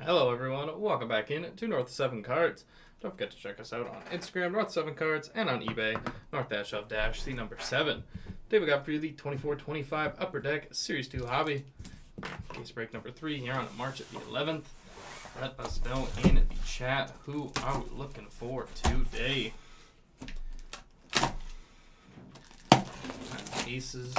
Hello, everyone. Welcome back in to North 7 Cards. Don't forget to check us out on Instagram, North 7 Cards, and on eBay, North-of-the number 7. Today we got for you the 24-25 Upper Deck Series 2 Hobby. Case break number 3 here on March the 11th. Let us know in the chat who are we looking for today. Aces.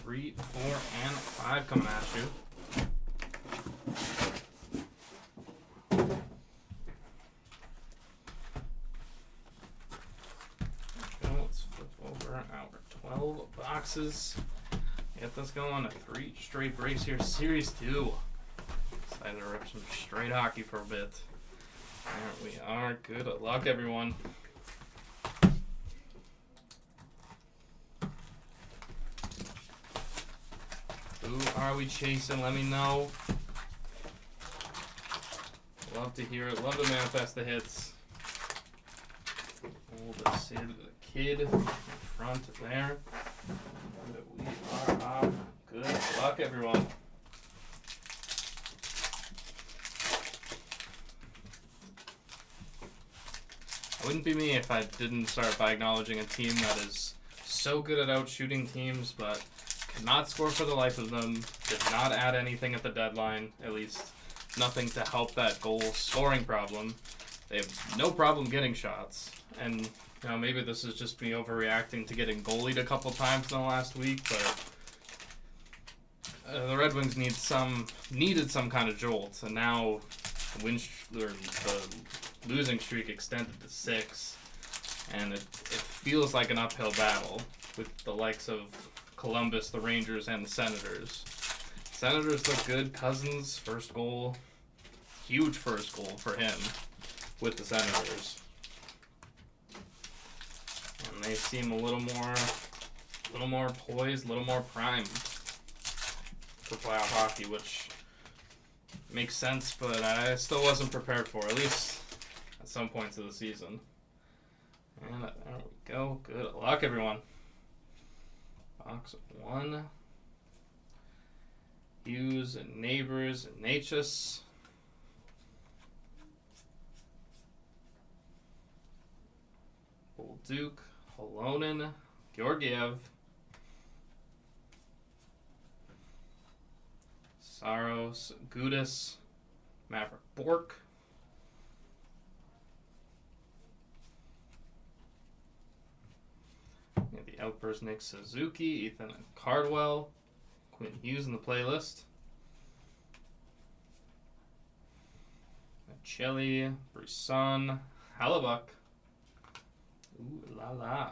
Three, 4, and 5 coming at you. Okay, let's flip over our 12 boxes. Get this going. A 3 straight breaks here. Series 2. Excited to rip some straight hockey for a bit. There we are. Good luck, everyone. Who are we chasing? Let me know. Love to hear it. Love to manifest the hits. Old Sid the Kid in front there. We are off. Good luck, everyone. It wouldn't be me if I didn't start by acknowledging a team that is so good at out shooting teams, but could not score for the life of them, did not add anything at the deadline, at least nothing to help that goal scoring problem. They have no problem getting shots, and you know, maybe this is just me overreacting to getting goalied a couple times in the last week, but the Red Wings needed some kind of jolt, and now the losing streak extended to 6, and it feels like an uphill battle with the likes of Columbus, the Rangers, and the Senators. Senators look good. Cousins, first goal. Huge first goal for him with the Senators. And they seem a little more poised, a little more primed for playoff hockey, which makes sense, but I still wasn't prepared for, at least at some points of the season. And there we go. Good luck, everyone. Box 1. Hughes, Neighbors, Natchez. Bolduc, Holonen, Georgiev. Saros, Gudis, Maverick Bork. The Outburst Nick Suzuki, Ethan Cardwell, Quinn Hughes in the playlist. Chelly, Brisson, Hallebuck. Ooh la la.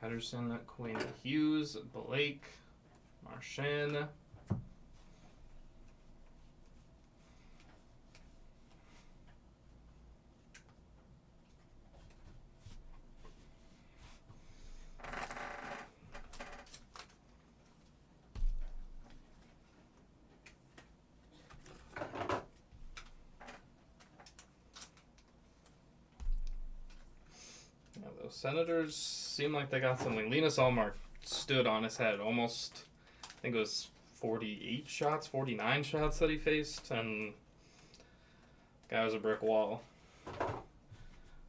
Pedersen, Quinn Hughes, Blake, Marchand. Those Senators seem like they got something. Linus Ullmark stood on his head almost, I think it was 48 shots, 49 shots that he faced, and the guy was a brick wall.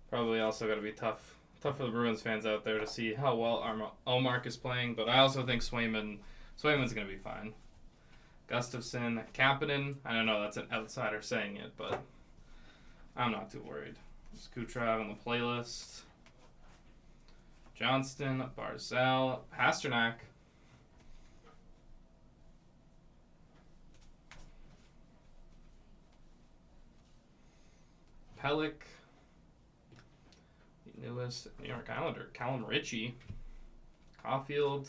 Probably also got to be tough for the Bruins fans out there to see how well Ullmark is playing, but I also think Swayman's going to be fine. Gustafsson, Kapanen, I don't know, that's an outsider saying it, but I'm not too worried. Kucherov on the playlist. Johnston, Barzal, Pasternak. Pellick. The newest New York Islander, Callum Ritchie. Caulfield.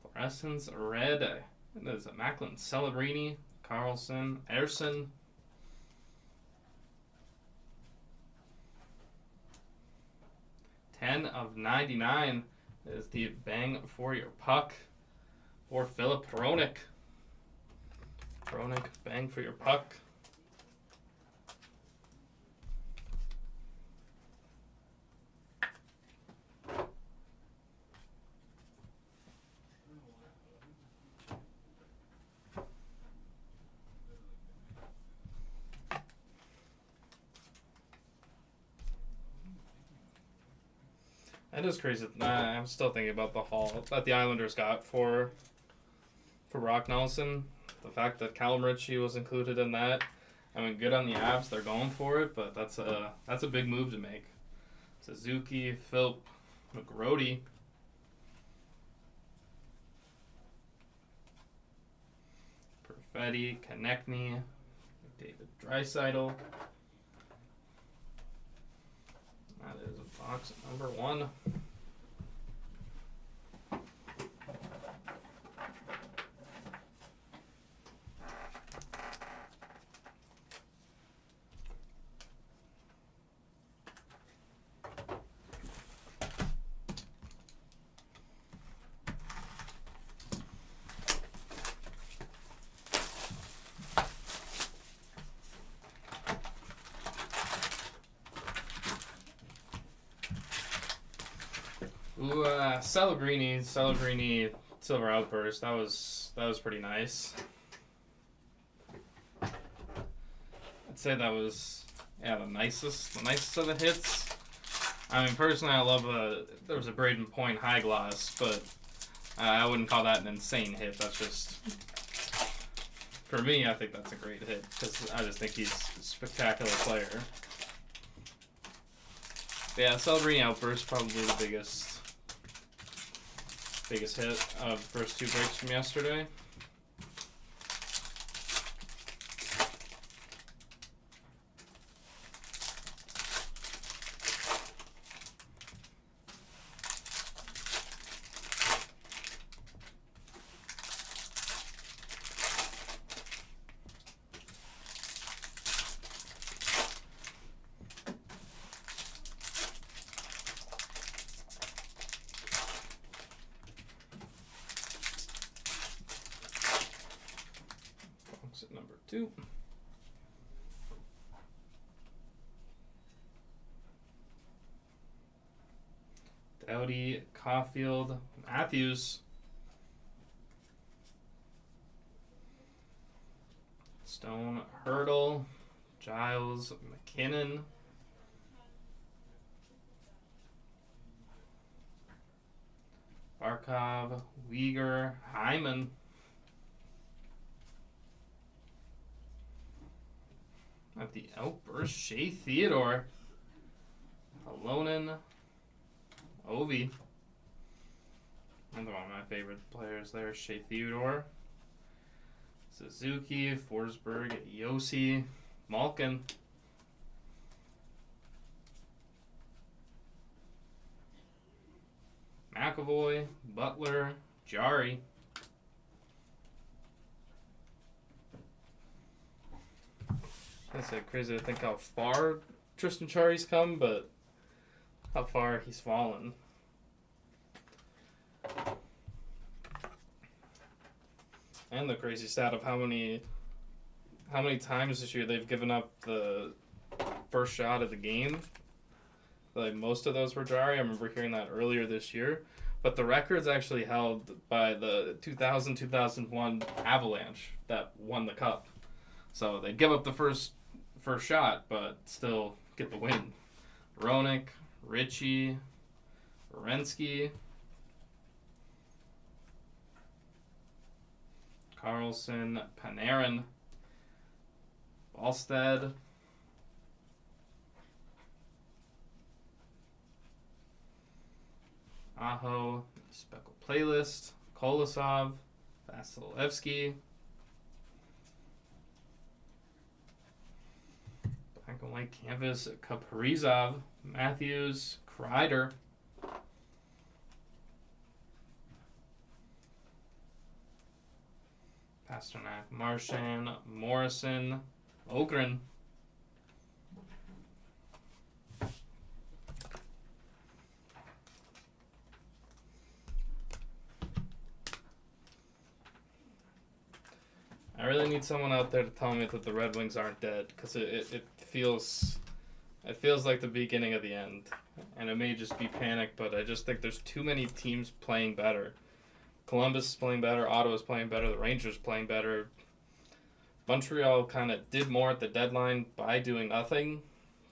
Fluorescence Red. There's a Macklin Celebrini, Carlson, Erson. 10 of 99 is the bang for your puck for Philip Hronek. Roenick, bang for your puck. That is crazy. I'm still thinking about the haul that the Islanders got for Brock Nelson. The fact that Callum Ritchie was included in that. I mean, good on the Avs. They're going for it, but that's a big move to make. Suzuki, Philp, McGrody. Perfetti, Konechny, David Draisaitl. That is a box number 1. Ooh, Celebrini Silver Outburst. That was pretty nice. I'd say that was the nicest of the hits. I mean, personally, I love there was a Braden Point high gloss, but I wouldn't call that an insane hit. That's just, for me, I think that's a great hit because I just think he's a spectacular player. But yeah, Celebrini Outburst probably the biggest hit of the first 2 breaks from yesterday. At number 2. Doughty, Caulfield, Matthews. Stone, Hurdle, Giles, McKinnon. Barkov, Weegar, Hyman. At the Outburst, Shea Theodore, Halonen, Ovi. Another one of my favorite players there, Shea Theodore. Suzuki, Forsberg, Yossi, Malkin. McAvoy, Butler, Jari. It's crazy to think how far Tristan Jarry's come, but how far he's fallen. And the crazy stat of how many times this year they've given up the first shot of the game. Like, most of those were Jarry. I remember hearing that earlier this year. But the record's actually held by the 2000-2001 Avalanche that won the Cup. So they give up the first shot, but still get the win. Roenick, Ritchie, Werenski, Carlson, Panarin, Ballstead, Aho, Speckle Playlist, Kolosov, Vasilevsky, black and white canvas, Kaprizov, Matthews, Kreider, Pasternak, Marchand, Morrison, Ogren. All I really need someone out there to tell me that the Red Wings aren't dead, because it feels like the beginning of the end, and it may just be panic, but I just think there's too many teams playing better. Columbus is playing better, Ottawa's playing better, the Rangers playing better. Montreal kind of did more at the deadline by doing nothing,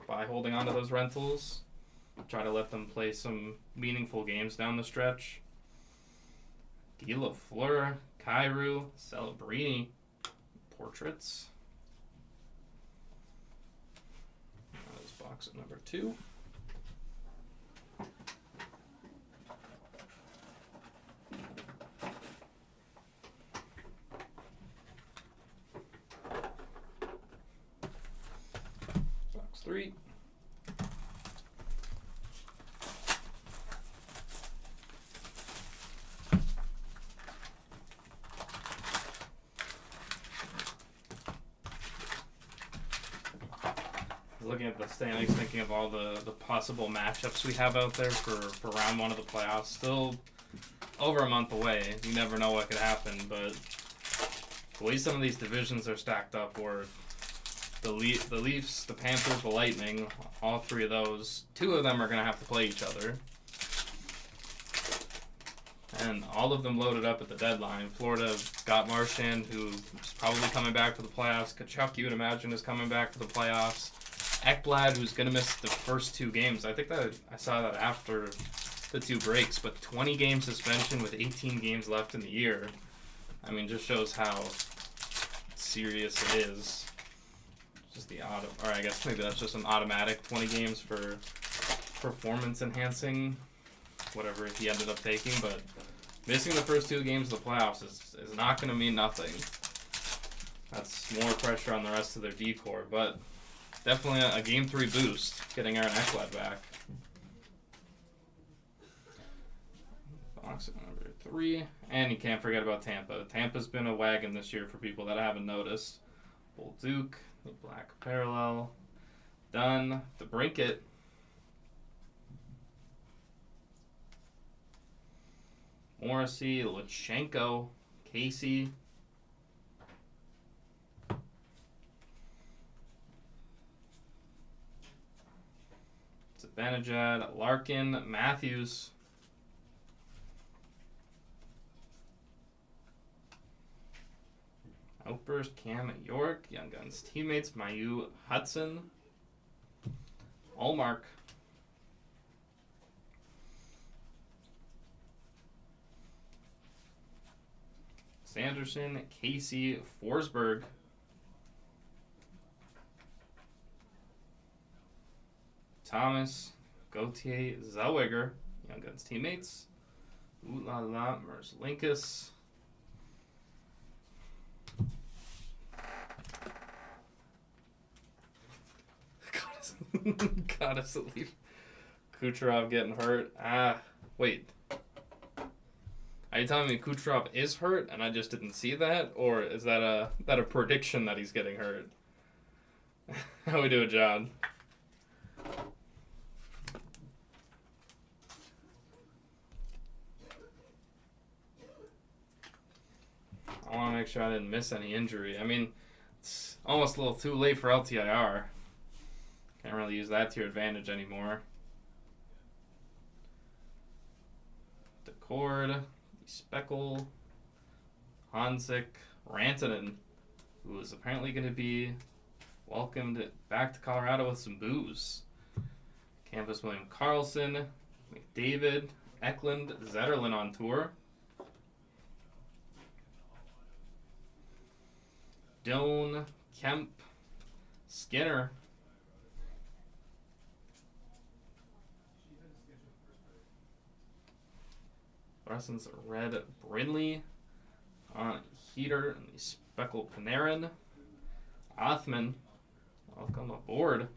by holding on to those rentals, try to let them play some meaningful games down the stretch. Guy Lafleur, Kyrou, Celebrini, portraits. That is box at number 2. Box 3. Looking at the standings, thinking of all the possible matchups we have out there for round 1 of the playoffs. Still over a month away. You never know what could happen, but the way some of these divisions are stacked up, where the Leafs, the Panthers, the Lightning, all 3 of those, 2 of them are going to have to play each other. And all of them loaded up at the deadline. Florida got Marchand, who is probably coming back for the playoffs. Tkachuk, you would imagine, is coming back for the playoffs. Ekblad, who's going to miss the first 2 games. I think that I saw that after the 2 breaks, but 20-game suspension with 18 games left in the year. I mean, just shows how serious it is. Just the or I guess maybe that's just an automatic 20 games for performance-enhancing, whatever he ended up taking. But missing the first 2 games of the playoffs is not going to mean nothing. That's more pressure on the rest of their decor, but definitely a Game 3 boost, getting Aaron Ekblad back. Box number 3. And you can't forget about Tampa. Tampa's been a wagon this year for people that haven't noticed. Bolduc, the black parallel. Dunn, the Brinket. Morrissey, Lutsenko, Casey. Zibanejad, Larkin, Matthews. Outburst, Cam York, Young Guns teammates, Mayu Hudson, Allmark. Sanderson, Casey, Forsberg. Thomas, Gauthier, Zellweger, Young Guns teammates. Ooh la la, Merzlikins. Gotta sleep. Kucherov getting hurt. Wait. Are you telling me Kucherov is hurt and I just didn't see that? Or is that a prediction that he's getting hurt? How we doing, John? I want to make sure I didn't miss any injury. I mean, it's almost a little too late for LTIR. Can't really use that to your advantage anymore. Decord, Speckle, Hanzik, Rantanen, who is apparently going to be welcomed back to Colorado with some booze. Campus William Karlsson, McDavid, Eklund, Zetterlund on tour. Doan, Kemp, Skinner. Brusson's Red Brindley on Heater and the Speckle Panarin. Othman, welcome aboard.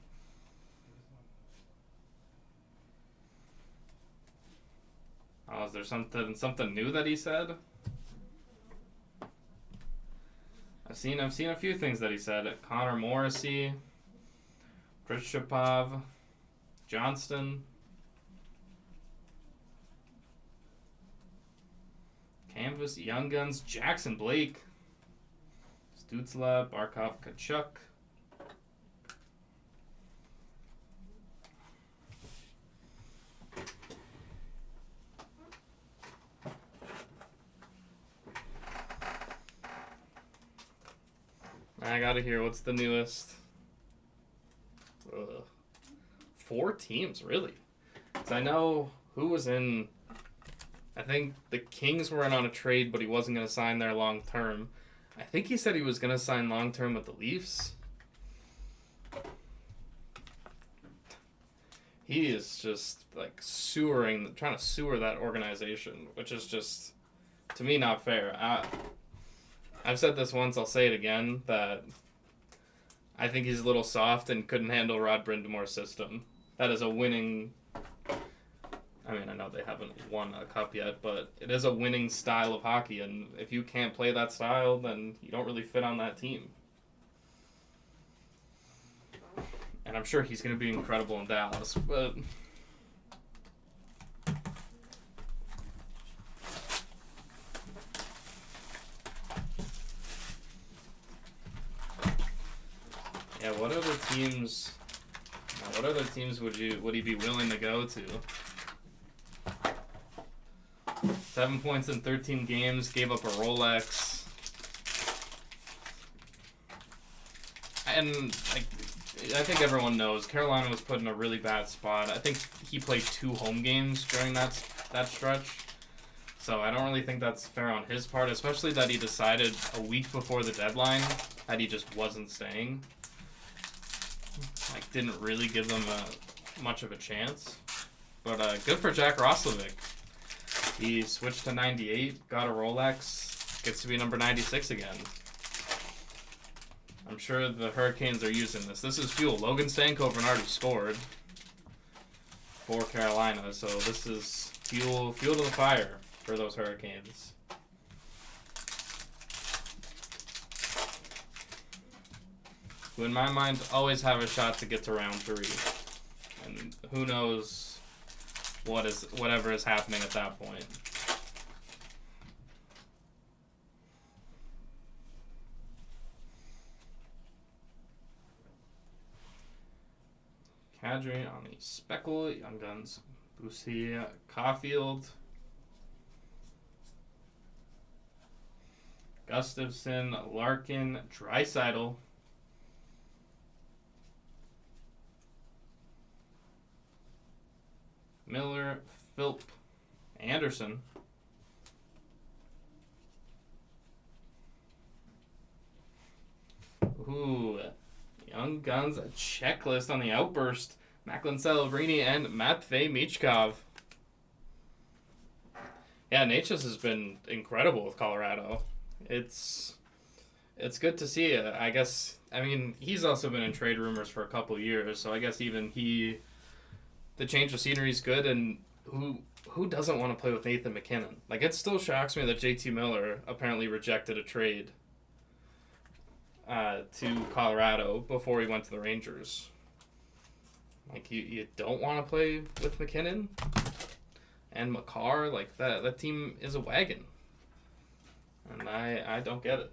Oh, is there something new that he said? I've seen a few things that he said. Connor Morrissey, Krzysztof, Johnston, Canvas, Young Guns, Jackson Blake. He's Stutzla, Barkov, Kachuk. I gotta hear what's the newest. 4 teams, really? Because I know who was in. I think the Kings were in on a trade, but he wasn't going to sign there long term. I think he said he was going to sign long term with the Leafs. He is just like trying to sewer that organization, which is just, to me, not fair. I've said this once, I'll say it again, that I think he's a little soft and couldn't handle Rod Brindamore's system. That is a winning. I mean, I know they haven't won a cup yet, but it is a winning style of hockey, and if you can't play that style, then you don't really fit on that team. And I'm sure he's going to be incredible in Dallas, but yeah, what other teams would he be willing to go to? 7 points in 13 games, gave up a Rolex. And I think everyone knows Carolina was put in a really bad spot. I think he played 2 home games during that stretch. So I don't really think that's fair on his part, especially that he decided a week before the deadline that he just wasn't staying. Didn't really give them much of a chance. But good for Jack Roslovic. He switched to 98, got a Rolex, gets to be number 96 again. I'm sure the Hurricanes are using this. This is fuel. Logan Stankoven already scored for Carolina, so this is fuel to the fire for those Hurricanes. Who, in my mind, always have a shot to get to round 3. And who knows whatever is happening at that point. Kadri on the Speckle, Young Guns, Busia, Caulfield, Gustafson, Larkin, Draisaitl, Miller, Philp, Anderson, ooh, Young Guns, a checklist on the outburst, Macklin Celebrini, and Matvei Michkov. Yeah, Natchez has been incredible with Colorado. It's good to see. I mean, he's also been in trade rumors for a couple years, so I guess even the change of scenery is good, and who doesn't want to play with Nathan MacKinnon? It still shocks me that JT Miller apparently rejected a trade to Colorado before he went to the Rangers. You don't want to play with MacKinnon and Makar? That team is a wagon. And I don't get it.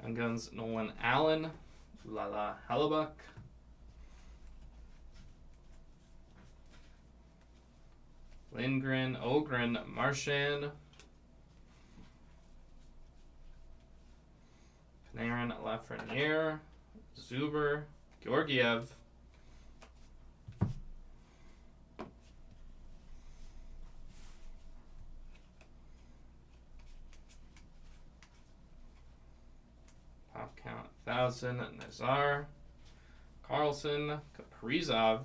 Young Guns, Nolan Allen, Lala Hellebuck, Lindgren, Ogren, Marchand, Panarin, Lafreniere, Zuber, Georgiev, pop count 1,000, Nazar, Carlson, Kaprizov,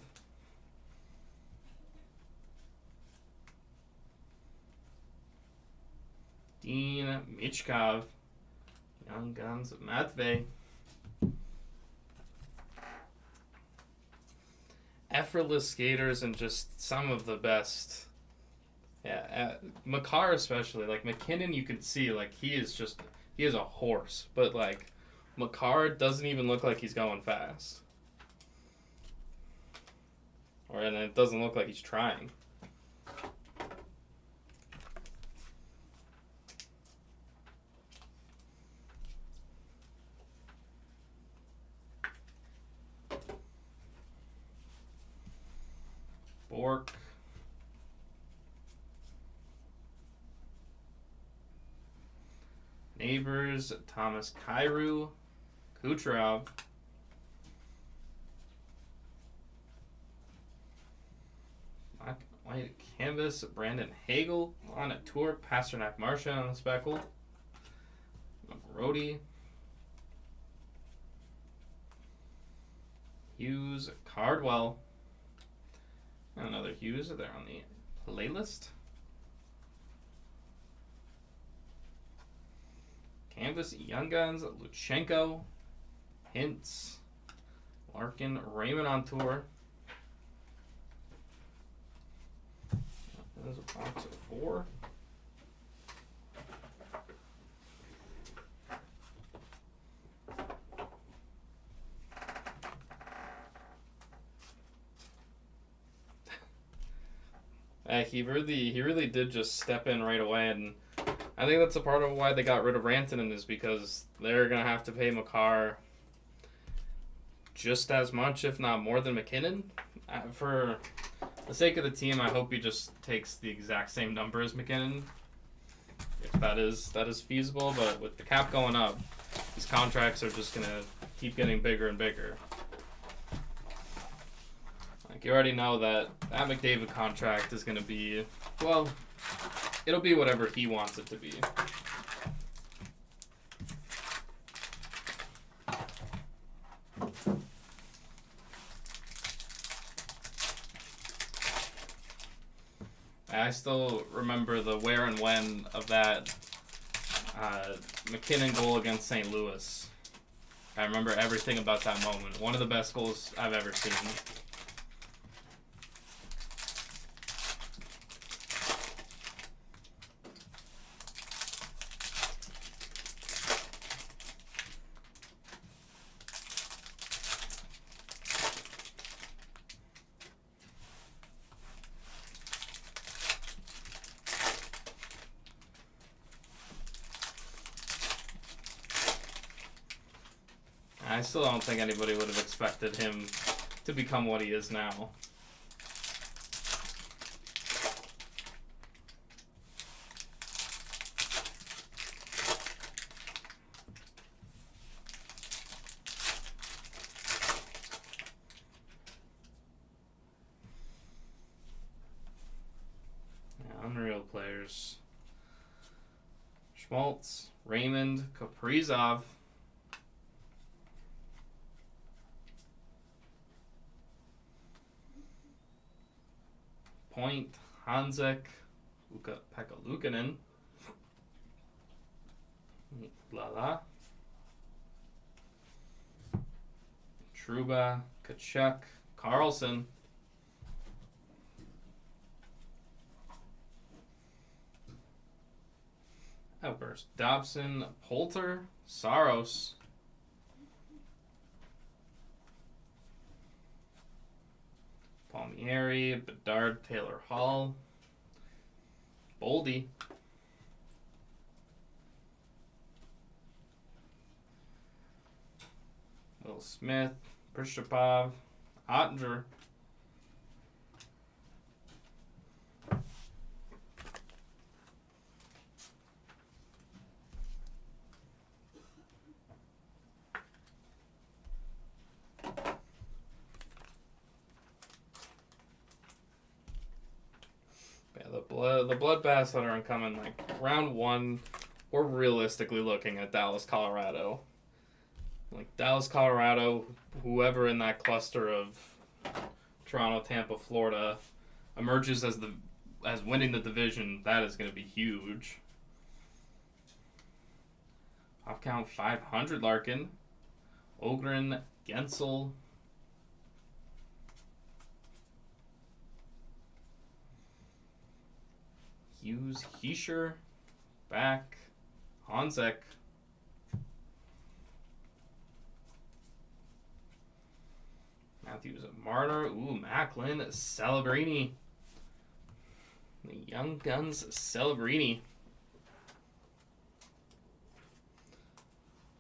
Dean, Michkov, Young Guns, Matvei. Effortless skaters and just some of the best. Yeah, Makar especially. MacKinnon, you can see, he is a horse. But, Makar doesn't even look like he's going fast. And it doesn't look like he's trying. Bork. Neighbors, Thomas Kyrou, Kucherov. Black, white canvas, Brandon Hagel on a tour, Pasternak Marchand on the speckle. McGrody. Hughes, Cardwell. And another Hughes there on the playlist. Canvas, Young Guns, Luchenko, Hintz, Larkin, Raymond on tour. There's a box of 4. He really did just step in right away, and I think that's a part of why they got rid of Rantanen is because they're gonna have to pay Makar just as much, if not more, than McKinnon. For the sake of the team, I hope he just takes the exact same number as McKinnon, if that is feasible. But with the cap going up, these contracts are just gonna keep getting bigger and bigger. Like, you already know that McDavid contract is gonna be, well, it'll be whatever he wants it to be. I still remember the where and when of that McKinnon goal against St. Louis. I remember everything about that moment. One of the best goals I've ever seen. I still don't think anybody would have expected him to become what he is now. Yeah, unreal players. Schmaltz, Raymond, Kaprizov. Point, Hanzik, Pekka Luukkonen, Lala, Trouba, Kachuk, Carlson, Outburst, Dobson, Poulter, Saros, Palmieri, Bedard, Taylor Hall, Boldy, Will Smith, Prishapov, Ottinger, the bloodbaths that are incoming, like round 1, we're realistically looking at Dallas, Colorado. Like Dallas, Colorado, whoever in that cluster of Toronto, Tampa, Florida emerges as winning the division, that is going to be huge. Off count 500 Larkin, Ogren, Gensel, Hughes, Heischer, back, Hanzik, Matthews, Marner, Macklin, Celebrini, the Young Guns, Celebrini.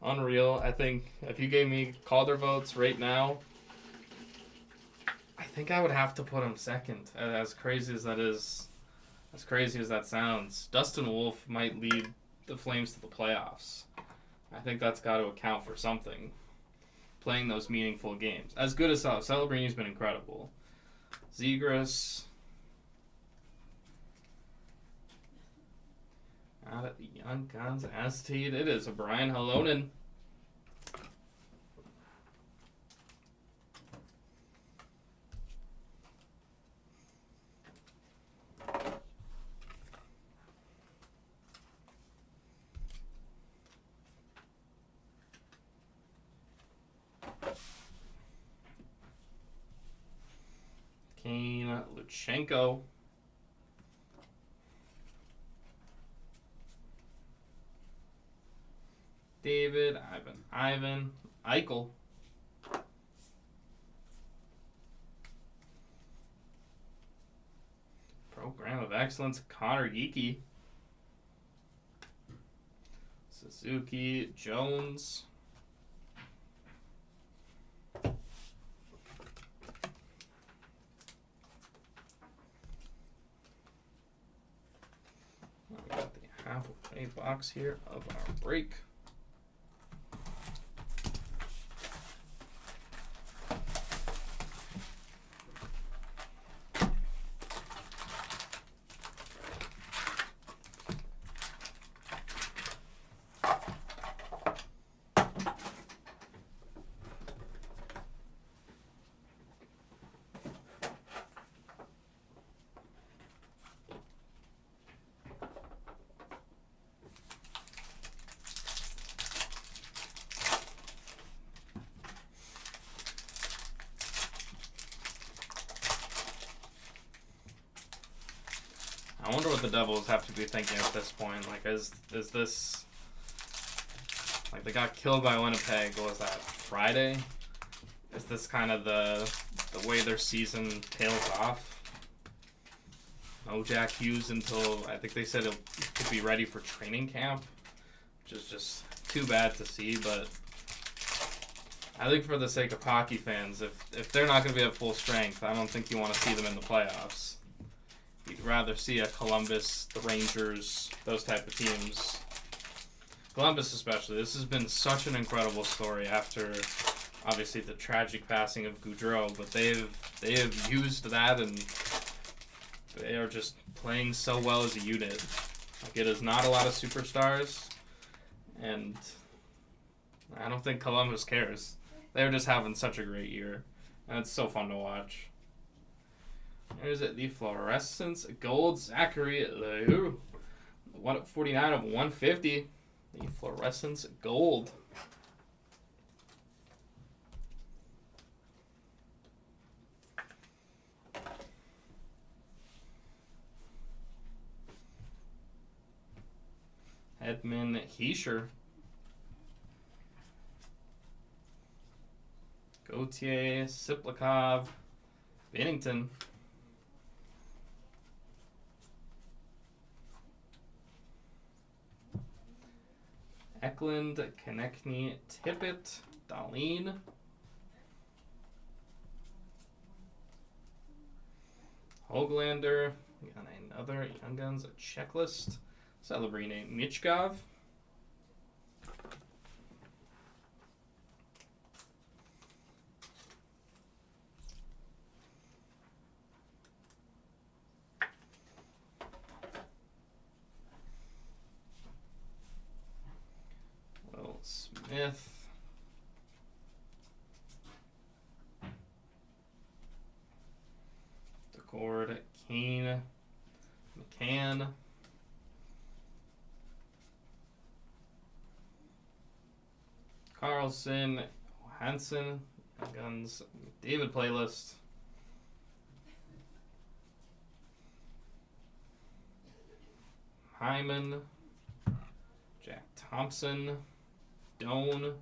Unreal. I think if you gave me Calder votes right now, I think I would have to put him second. As crazy as that is, as crazy as that sounds, Dustin Wolf might lead the Flames to the playoffs. I think that's got to account for something. Playing those meaningful games. As good as Celebrini's been incredible. Zegras. Out at the Young Guns Azteed. It is a Brian Halonen. Kane Luchenko. David, Ivan, Eichel. Program of Excellence, Connor Geeky. Suzuki, Jones. We got the halfway box here of our break. I wonder what the Devils have to be thinking at this point. Like, is this... Like, they got killed by Winnipeg, what was that, Friday? Is this kind of the way their season tails off? No Jack Hughes until, I think they said it could be ready for training camp, which is just too bad to see, but I think for the sake of hockey fans, if they're not going to be at full strength, I don't think you want to see them in the playoffs. You'd rather see a Columbus, the Rangers, those type of teams. Columbus especially. This has been such an incredible story after, obviously, the tragic passing of Gaudreau, but they have used that, and they are just playing so well as a unit. Like, it is not a lot of superstars, and I don't think Columbus cares. They're just having such a great year, and it's so fun to watch. Here's it, the Fluorescence Gold Zachary Lehou. 149 of 150. The Fluorescence Gold. Edmund Heischer. Gautier, Siplikov, Bennington. Eklund, Konechny, Tippett, Dahlin. Hoglander, we got another Young Guns checklist. Celebrini, Michkov. Will Smith. Decord, Kane, McCann. Carlson, Hansen, Guns, David playlist. Hyman, Jack Thompson, Doan,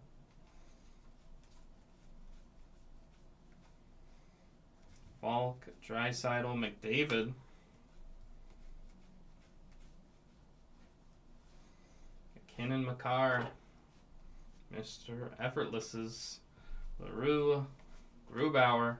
Falk, Draisaitl, McDavid, McKinnon, Makar, Mr. Effortless's LaRue, Grubauer,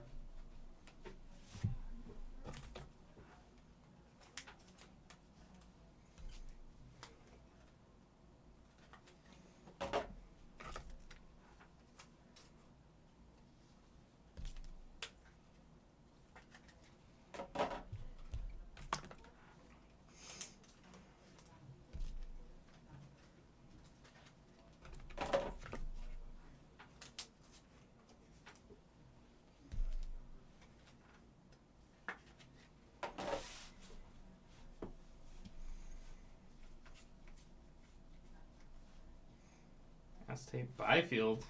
Tate Byfield.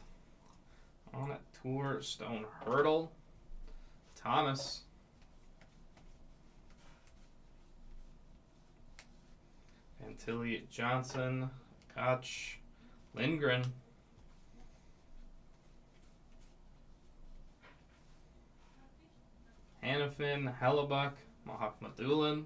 On a tour, Stone Hurdle. Thomas. Antilli Johnson. Koch. Lindgren. Hannafin. Hellebuck. Mahakmadulin.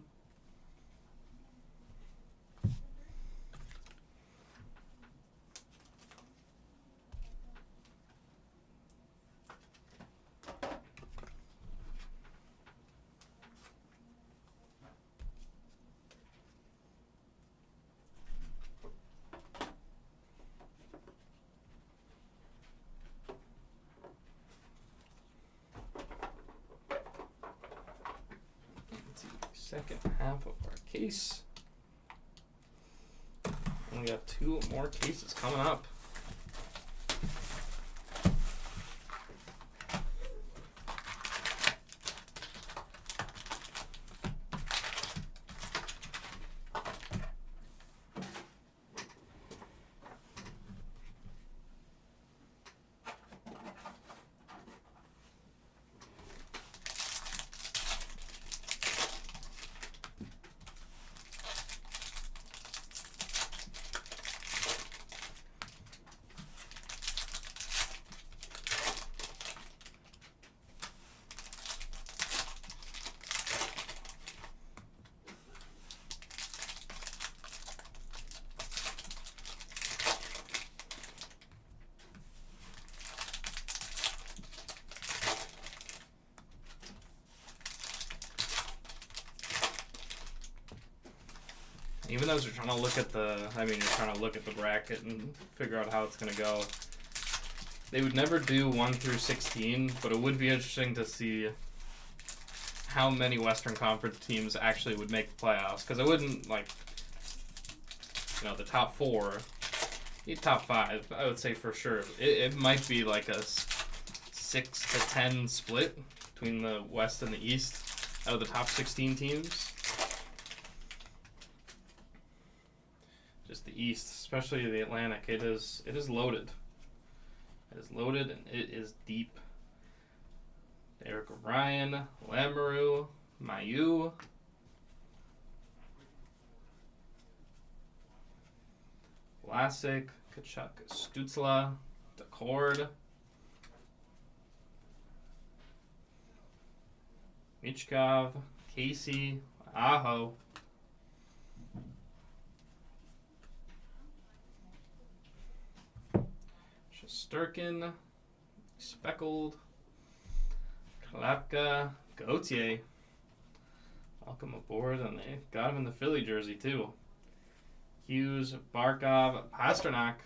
Second half of our case. And we got 2 more cases coming up. Even though you're trying to look at the bracket and figure out how it's going to go. They would never do 1 through 16, but it would be interesting to see how many Western Conference teams actually would make the playoffs. Because it wouldn't, like, the top 4, the top 5, I would say for sure. It might be like a 6 to 10 split between the West and the East out of the top 16 teams. Just the East, especially the Atlantic, it is loaded. It is loaded and it is deep. Derek Ryan, Lamoureux, Mayu, Vlasic, Kachuk, Stützle, Decord, Michkov, Casey, Aho, Sturkin, Speckled, Klapka, Gauthier. Welcome aboard, and they got him in the Philly jersey too. Hughes, Barkov, Pasternak.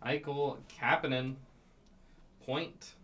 Eichel, Kapanen, Point.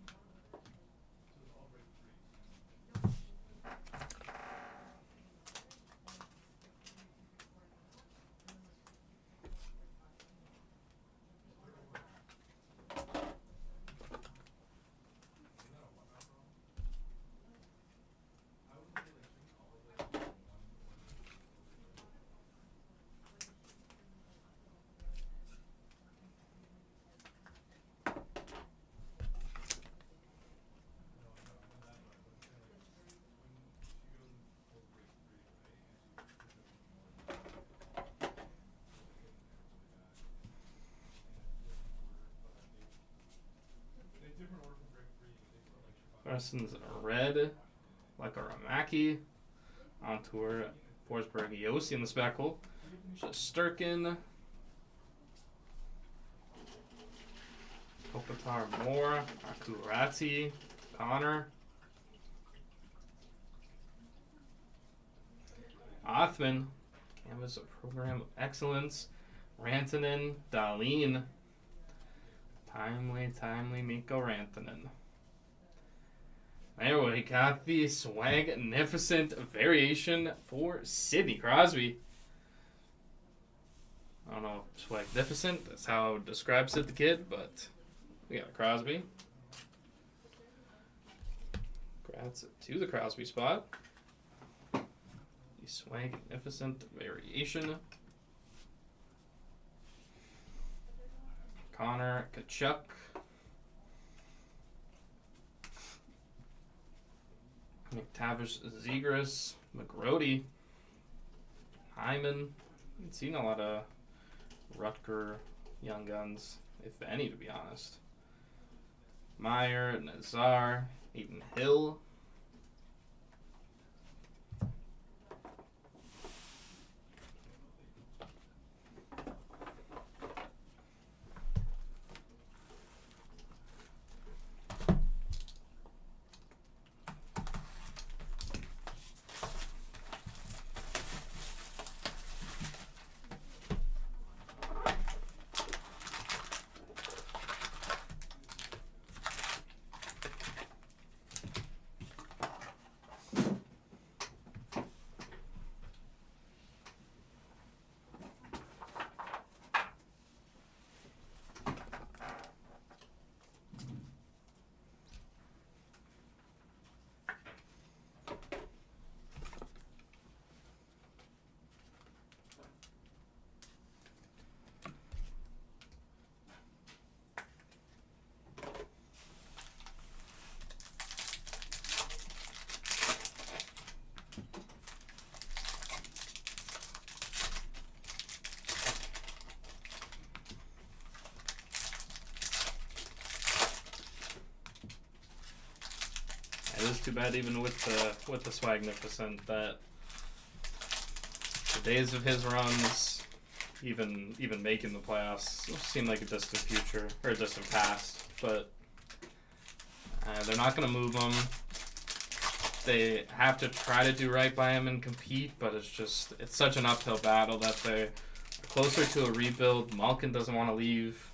Parsons red, like a Ramaki. On tour, Forsberg, Yossi in the speckle. Sturkin. Kopitar Moore, Akurati, Connor. Othman, Canvas of Program of Excellence. Rantanen, Dahlin. Timely Mikko Rantanen. There we got the Swagnificent variation for Sidney Crosby. I don't know if Swagnificent, that's how it describes it, the kid, but we got a Crosby. Congrats to the Crosby spot. The Swagnificent variation. Kachuk. McTavish, Zegras, McGrody, Hyman. I haven't seen a lot of Rutger young guns, if any, to be honest. Meyer, Nazar, Ethan Hill. It is too bad, even with the Swagnificent, that the days of his runs, even making the playoffs, seem like a distant future or a distant past. But they're not going to move him. They have to try to do right by him and compete, but it's such an uphill battle that they're closer to a rebuild. Malkin doesn't want to leave.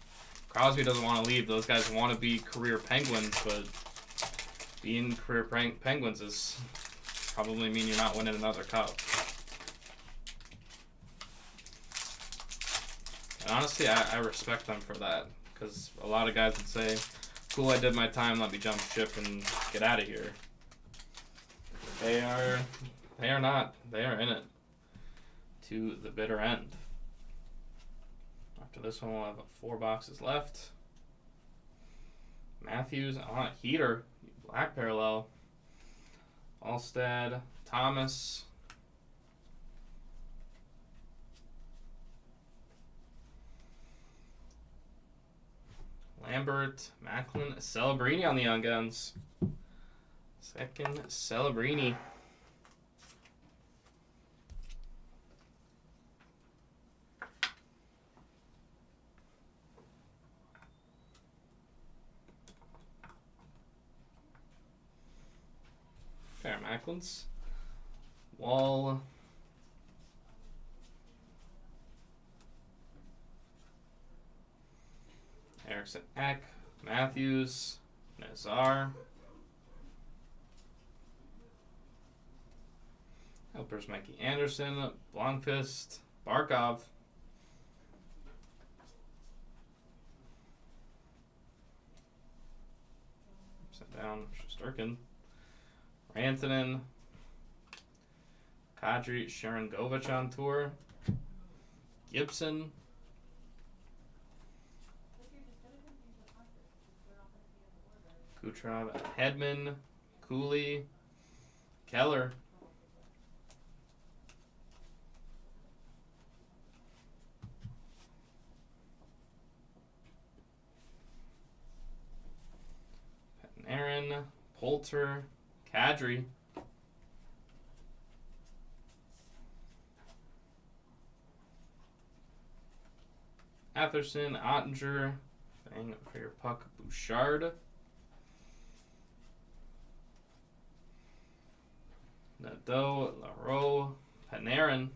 Crosby doesn't want to leave. Those guys want to be career Penguins, but being career Penguins is probably mean you're not winning another cup. And honestly, I respect them for that, because a lot of guys would say, cool, I did my time, let me jump ship and get out of here. They are not. They are in it to the bitter end. After this one, we'll have 4 boxes left. Matthews on a heater. Black parallel. Alstad, Thomas. Lambert, Macklin, Celebrini on the Young Guns. Second Celebrini. Fair Macklins. Wall. Erickson Eck. Matthews. Nazar. Helpers Mikey Anderson. Blomqvist. Barkov. Set down Shesterkin. Rantanen, Kadri, Sharon Govich on tour, Gibson, Kucherov, Hedman, Cooley, Keller, Aaron, Poulter, Kadri, Atherson, Ottinger, bang for your puck, Bouchard, Nadeau, Leroux, Panarin,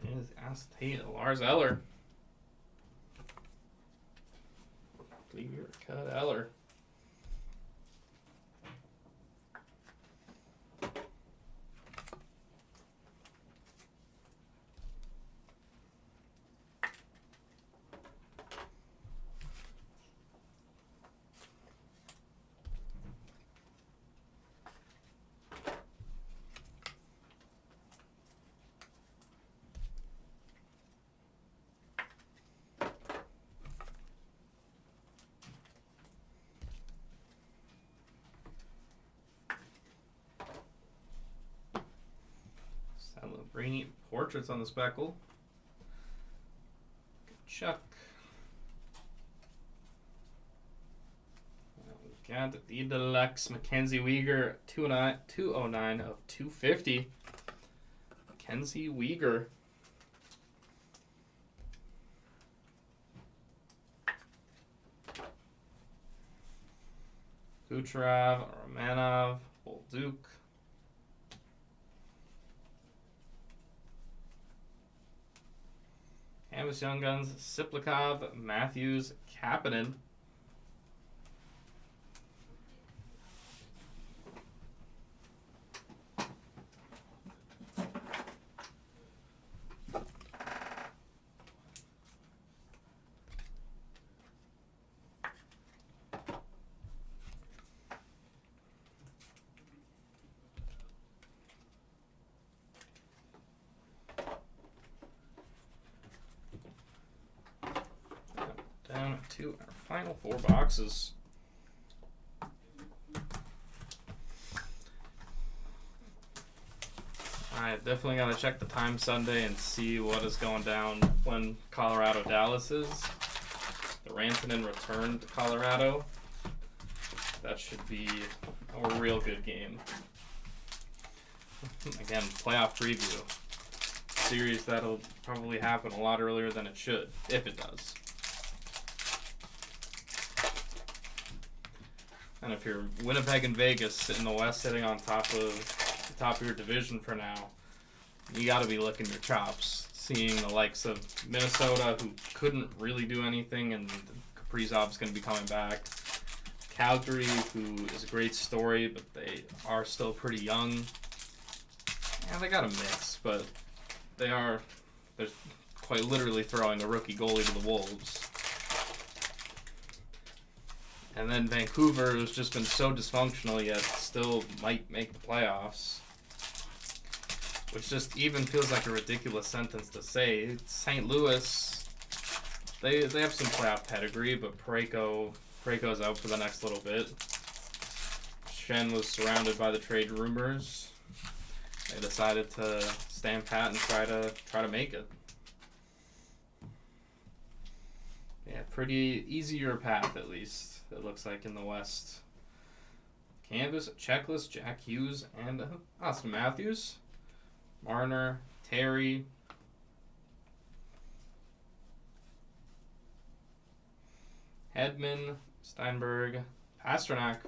that is Acetate, Lars Eller. Clear cut Eller. Rainy Portraits on the speckle. Chuck. We got the deluxe Mackenzie Weegar 209 of 250. Mackenzie Weegar. Kucherov, Romanov, Bolduc. Canvas Young Guns, Siplikov, Matthews, Kapanen. Down to our final 4 boxes. I definitely got to check the time Sunday and see what is going down when Colorado Dallas is. The Rantanen returned to Colorado. That should be a real good game. Again, playoff preview. Series that'll probably happen a lot earlier than it should, if it does. And if you're Winnipeg and Vegas in the West sitting on top of your division for now, you got to be licking your chops, seeing the likes of Minnesota, who couldn't really do anything, and Kaprizov's going to be coming back. Calgary, who is a great story, but they are still pretty young. Yeah, they got a mix, but they're quite literally throwing a rookie goalie to the Wolves. And then Vancouver, who's just been so dysfunctional yet still might make the playoffs. Which just even feels like a ridiculous sentence to say. St. Louis, they have some playoff pedigree, but Parayko's out for the next little bit. Shen was surrounded by the trade rumors. They decided to stand pat and try to make it. Yeah, pretty easier path at least. It looks like in the West. Canvas, Checklist, Jack Hughes, and Austin Matthews. Marner, Terry. Hedman, Steinberg, Pasternak.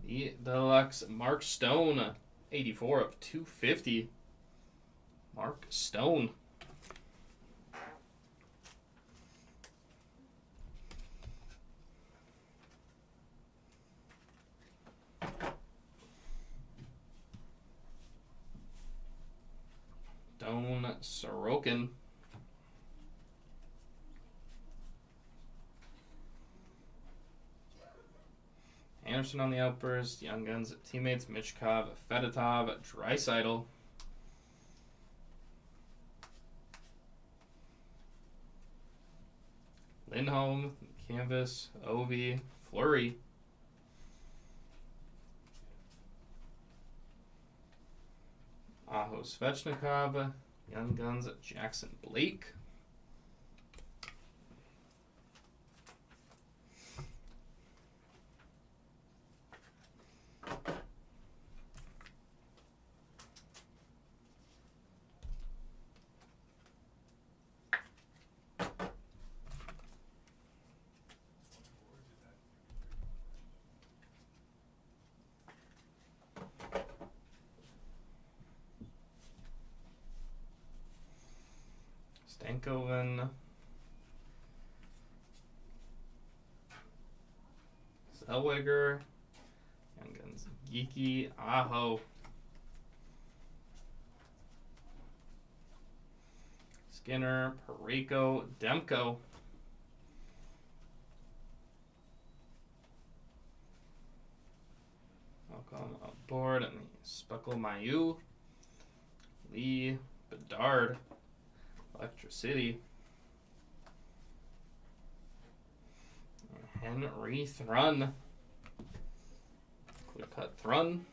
The deluxe Mark Stone, 84 of 250. Mark Stone. Stone Sorokin. Anderson on the outburst. Young Guns teammates Michkov, Fedotov, Draisaitl. Lindholm, Canvas, Ovi, Fleury. Aho Svechnikov, Young Guns, Jackson Blake. Stankoven, Zellweger, Young Guns, Geeky, Aho, Skinner, Parayko, Demko. Welcome aboard, and Speckle Mayu, Lee Bedard. Electricity. Henry Thrun. Clear cut Thrun.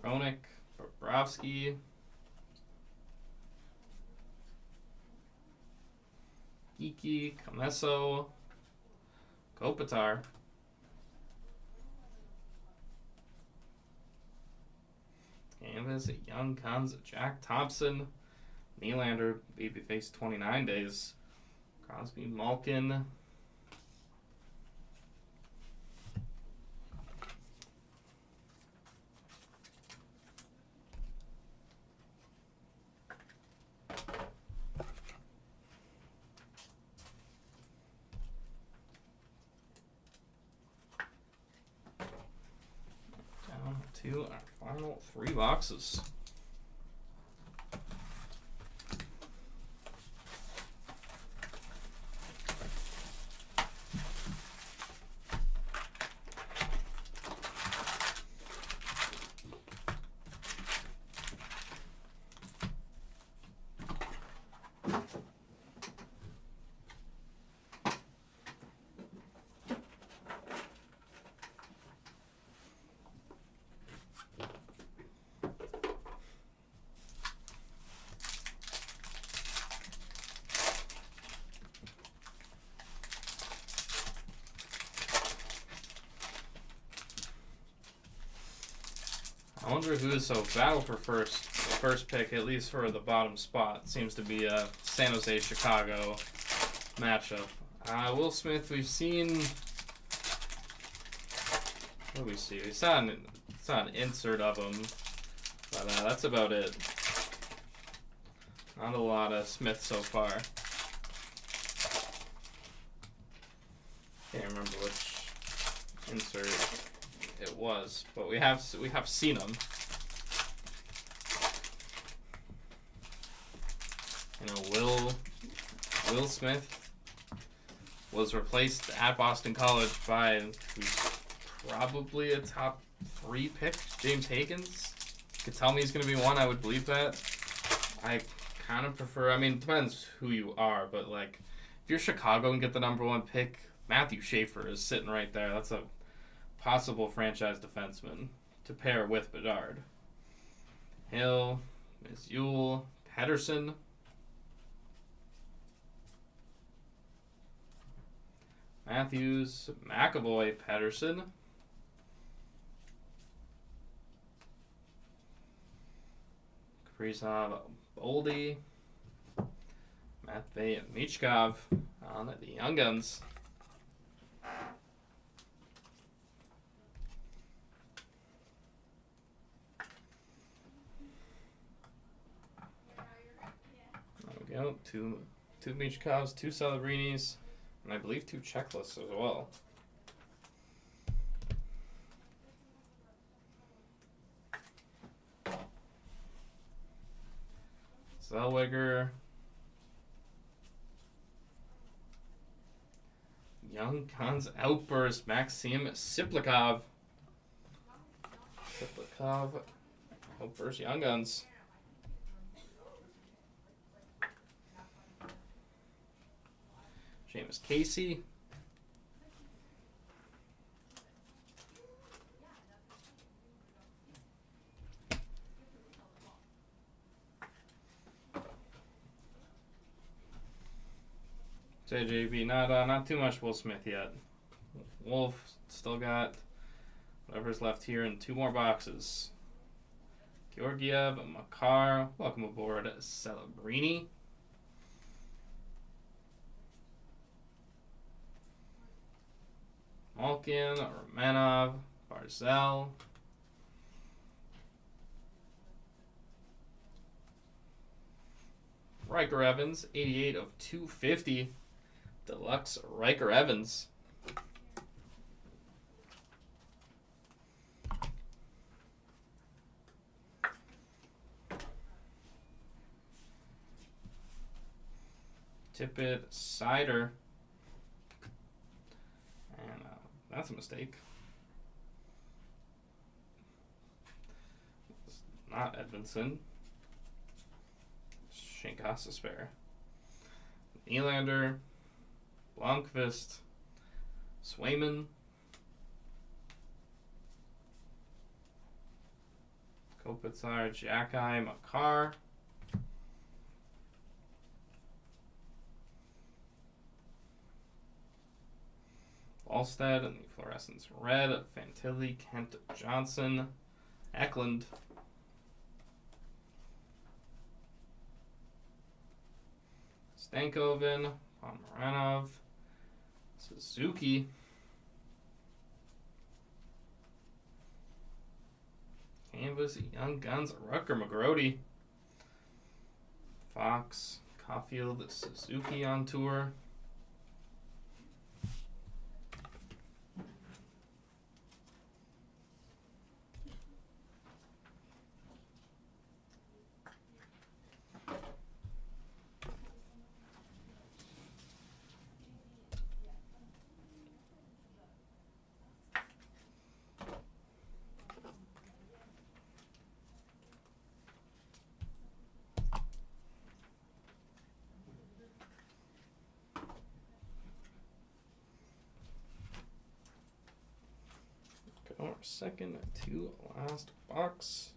Roenick, Bobrovsky, Geeky, Comesso, Kopitar, Canvas, Young Guns, Jack Thompson, Nylander, Babyface 29 days, Crosby, Malkin, to our final 3 boxes. I wonder who's so battle for first pick, at least for the bottom spot. Seems to be a San Jose Chicago matchup. Will Smith, we've seen. What do we see? We saw an insert of him, but that's about it. Not a lot of Smith so far. Can't remember which insert it was, but we have seen him. You know, Will Smith was replaced at Boston College by who's probably a top 3 pick, James Higgins. You could tell me he's going to be 1, I would believe that. I kind of prefer, I mean, it depends who you are, but like, if you're Chicago and get the number 1 pick, Matthew Schaefer is sitting right there. That's a possible franchise defenseman to pair with Bedard. Hill, Yule, Pedersen, Matthews, McAvoy, Pedersen, Kaprizov, Boldy, Matvey, Michkov on the Young Guns. There we go. Two Michkovs, 2 Celebrinis, and I believe 2 checklists as well. Zellweger, Young Guns Outburst, Maxim Siplikov. Outburst, Young Guns. Seamus Casey. JJV, not too much Will Smith yet. Wolf still got whatever's left here in 2 more boxes. Georgiev, Makar, welcome aboard, Celebrini. Malkin, Romanov, Barzell. Riker Evans, 88 of 250. Deluxe Riker Evans. Tippett, Sider, and that's a mistake. It's not Edmondson. Gostisbehere. Nylander, Blomqvist, Swayman, Kopitar, Xhekaj, Makar, Wallstead, and the fluorescence red, Fantilli, Kent, Johnson, Eklund, Stankoven, Pomeranov, Suzuki, Canvas, Young Guns, Rutger McGrody, Fox, Caulfield, Suzuki on tour. Our second to last box.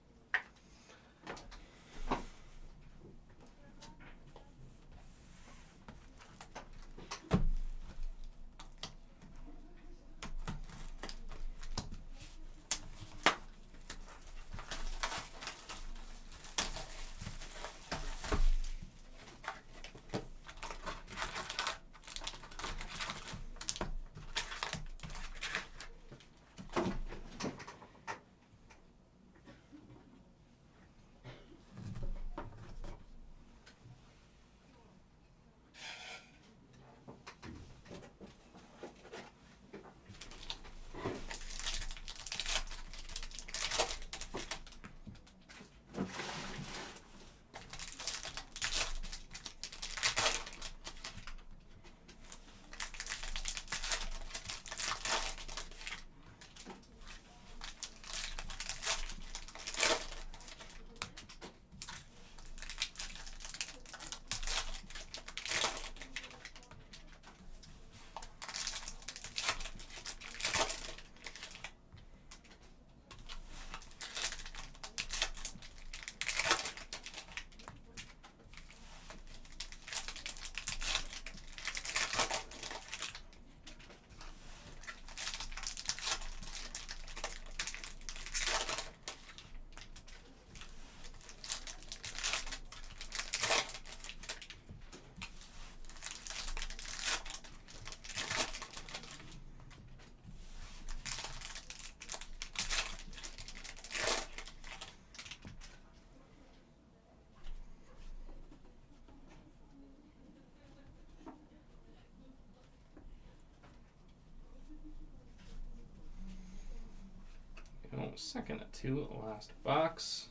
Second to last box.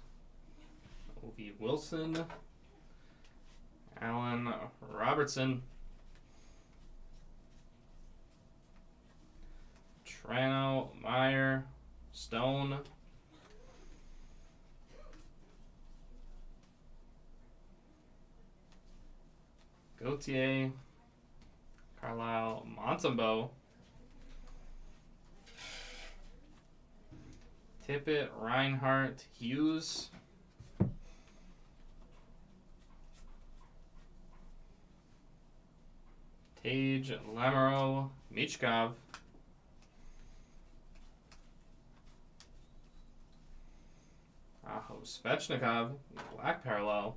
Ovi Wilson, Allen Robertson, Trano, Meyer, Stone, Gauthier, Carlisle, Montembeault, Tippett, Reinhart, Hughes, Tage, Lamoureux, Michkov, Aho, Svechnikov, black parallel,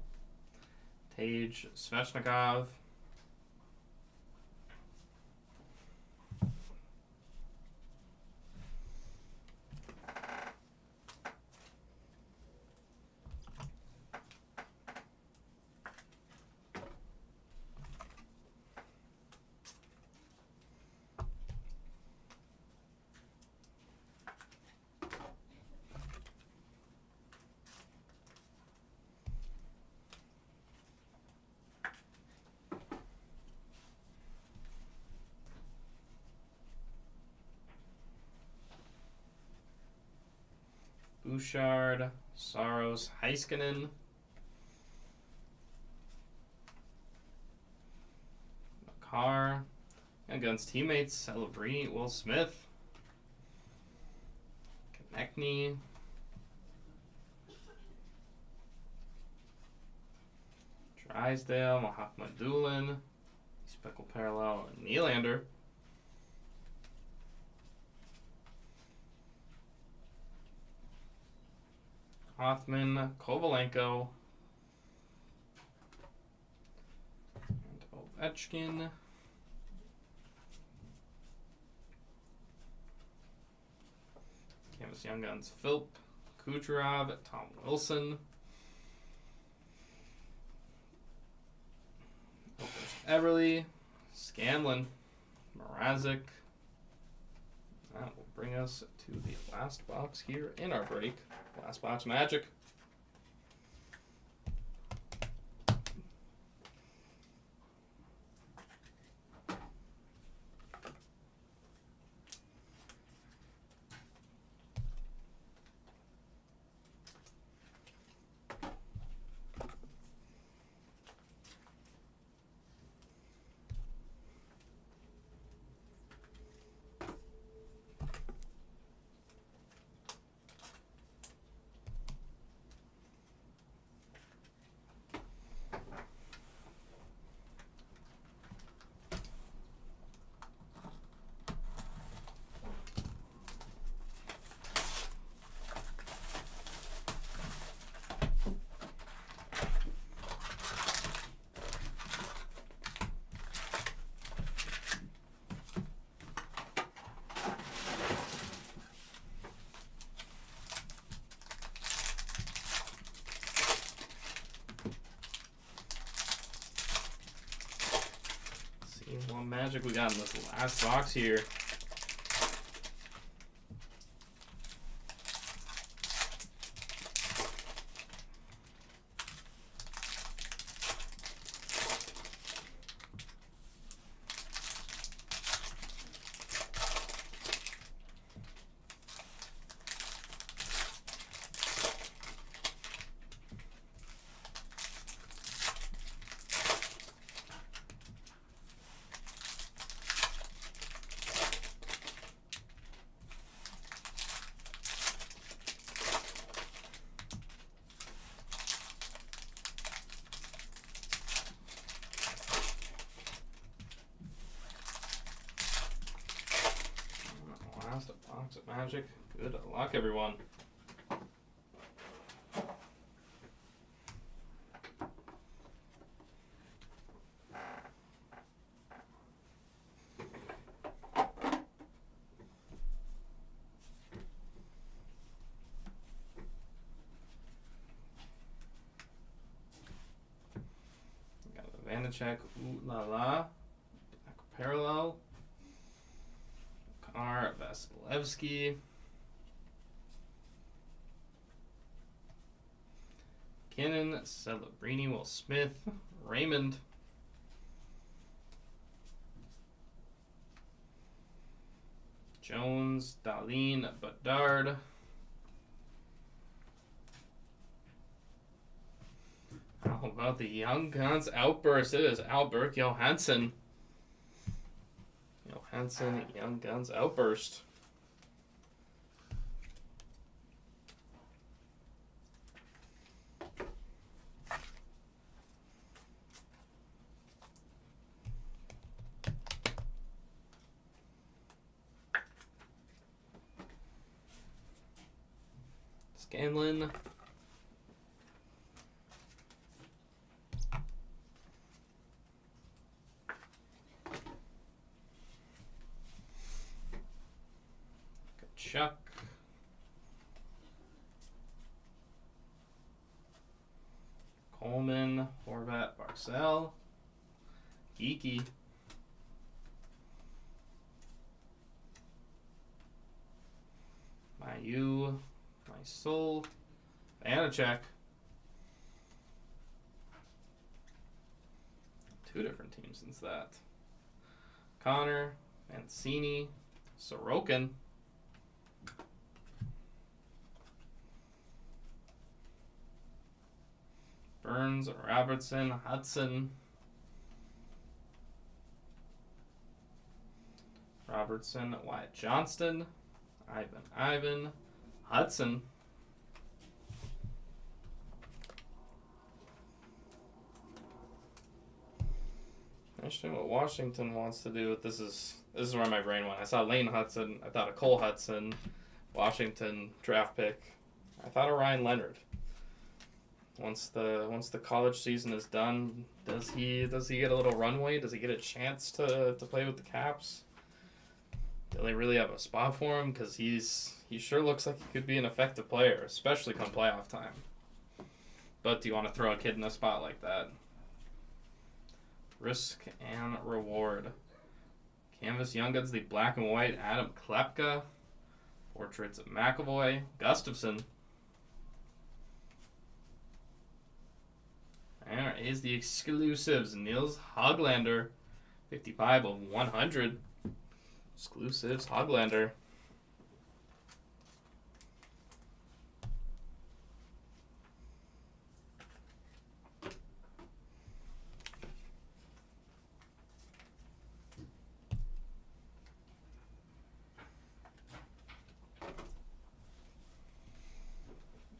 Tage, Svechnikov, Bouchard, Saros, Heiskanen, Makar, and against teammates, Celebrini, Will Smith, Konechny, Drysdale, Mahakmadulin, Speckle Parallel, and Nylander. Hoffman, Kovalenko, and Ovechkin. Canvas Young Guns, Philp, Kucherov, Tom Wilson. Everly, Scanlon, Mrazek. That will bring us to the last box here in our break. Last box Magic. What Magic we got in this last box here. Last box of Magic. Good luck, everyone. Got a Vanacek, Ooh La La, Black Parallel, Makar, Vasilevsky, Kinnan, Celebrini, Will Smith, Raymond, Jones, Dahlin, Bedard, how about the Young Guns outburst? It is Albert Johansson. Johansson, Young Guns outburst. Scanlon. Chuck. Coleman, Horvat, Barzell, Geeky, Mayu, My Soul, Vanacek. Two different teams since that. Connor, Mancini, Sorokin, Evans, Robertson, Hudson. Robertson, Wyatt Johnston, Ivan, Hudson. Interesting what Washington wants to do. This is where my brain went. I saw Lane Hudson. I thought of Cole Hudson. Washington draft pick. I thought of Ryan Leonard. Once the college season is done, does he get a little runway? Does he get a chance to play with the Caps? Do they really have a spot for him? Because he sure looks like he could be an effective player, especially come playoff time. But do you want to throw a kid in a spot like that? Risk and reward. Canvas Young Guns, the black and white. Adam Klepka. Portraits of McAvoy. Gustafson. There is the exclusives. Nils Hoglander. 55 of 100. Exclusives. Hoglander.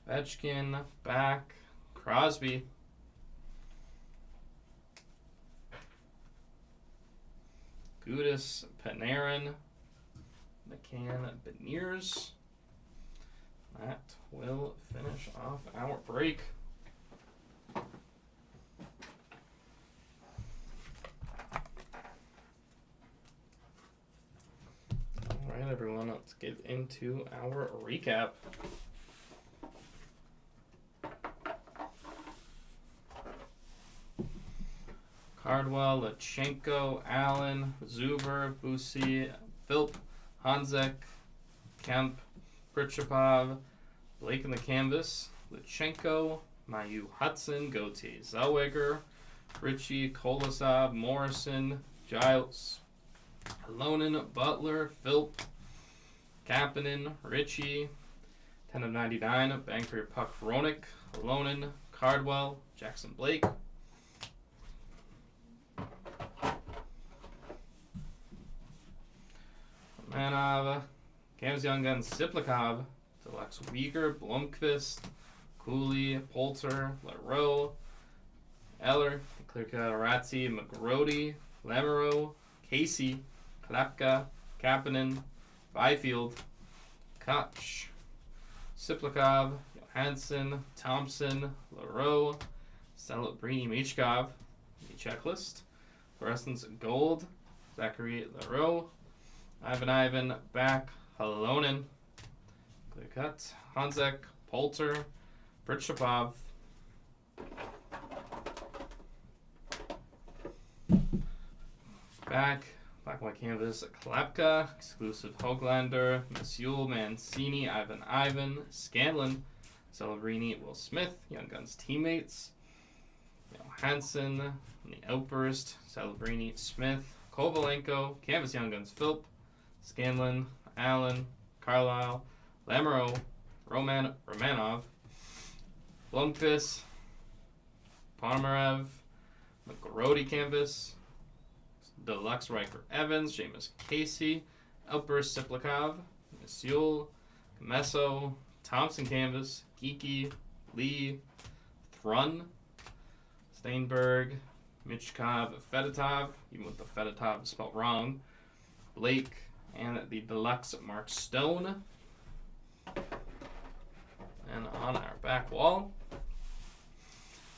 Ovechkin, back, Crosby. Gudis, Panarin, McCann, Beniers. That will finish off our break. All right, everyone, let's get into our recap. Cardwell, Lachenko, Allen, Zuber, Busi, Philp, Hanzek, Kemp, Pritchapov, Blake in the canvas, Lachenko, Mayu Hudson, Gauthier Zellweger, Ritchie, Kolosov, Morrison, Giles, Alonin, Butler, Philp, Kapanen, Ritchie, 10 of 99, Banker, Puck, Ronick, Alonin, Cardwell, Jackson Blake, Manov, Canvas Young Guns, Siplikov, Deluxe Weegar, Blomqvist, Cooley, Poulter, LaRoe, Eller, Clear-Cut, McGrody, Lamoureux, Casey, Klapka, Kapanen, Byfield, Koch, Siplikov, Johansson, Thompson, LaRoe, Celebrini, Michkov, the checklist, Fluorescence Gold, Zachary LaRoe, Ivan, back, Halonen, Clear Cut, Hanzek, Poulter, Pritchapov, back, black white canvas, Klapka, exclusive Hoglander, Messiul, Mancini, Ivan, Scanlon, Celebrini, Will Smith, Young Guns teammates, Johansson, the Outburst, Celebrini, Smith, Kovalenko, Canvas Young Guns, Philp, Scanlon, Allen, Carlisle, Lamoureux, Romanov, Blomqvist, Ponomarev, McGrody Canvas, Deluxe Riker Evans, Jameis Casey, Outburst Siplikov, Messiul, Meso, Thompson Canvas, Geeky, Lee, Thrun, Steinberg, Michkov, Fedotov, even with the Fedotov spelled wrong, Blake, and the Deluxe Mark Stone. And on our back wall,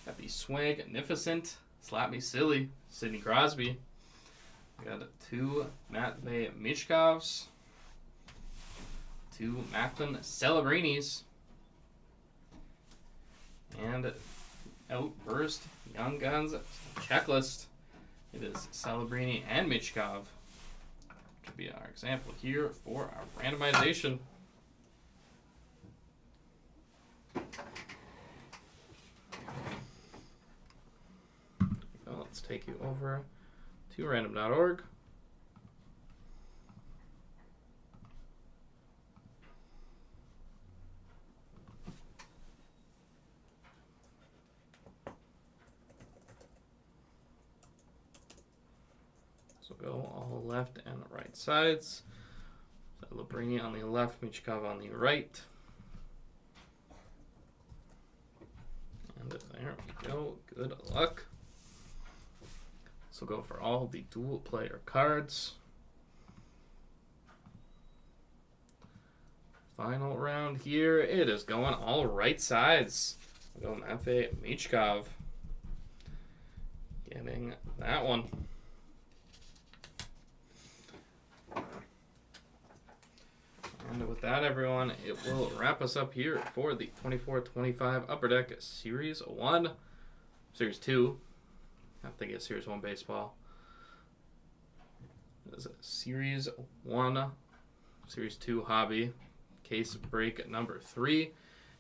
got the Swagnificent, Slap Me Silly, Sidney Crosby. We got 2 Matvey Michkovs, 2 Macklin Celebrinis, and Outburst Young Guns checklist. It is Celebrini and Michkov to be our example here for our randomization. Well, let's take you over to random.org. go all left and right sides. So Labrini on the left, Michkov on the right. And there we go. Good luck. So go for all the dual player cards. Final round here. It is going all right sides. We'll go Matvei Michkov. Getting that one. And with that, everyone, it will wrap us up here for the 24-25 Upper Deck Series 1. Series 2. I think it's Series 1 baseball. This is Series 1. Series 2 hobby. Case break number 3.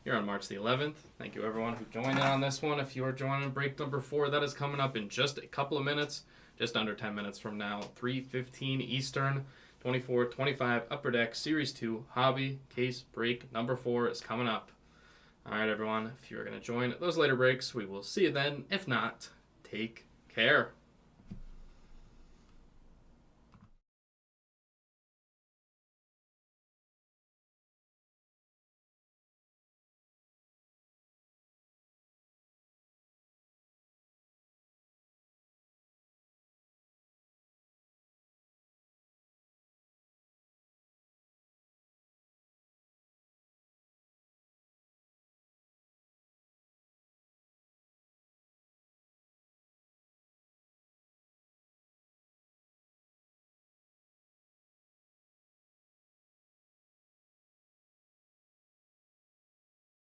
Here on March the 11th. Thank you, everyone, who joined in on this one. If you are joining break number 4, that is coming up in just a couple of minutes. Just under 10 minutes from now. 3:15 Eastern. 24-25 Upper Deck Series 2 Hobby Case Break number 4 is coming up. All right, everyone. If you're going to join those later breaks, we will see you then. If not, take care.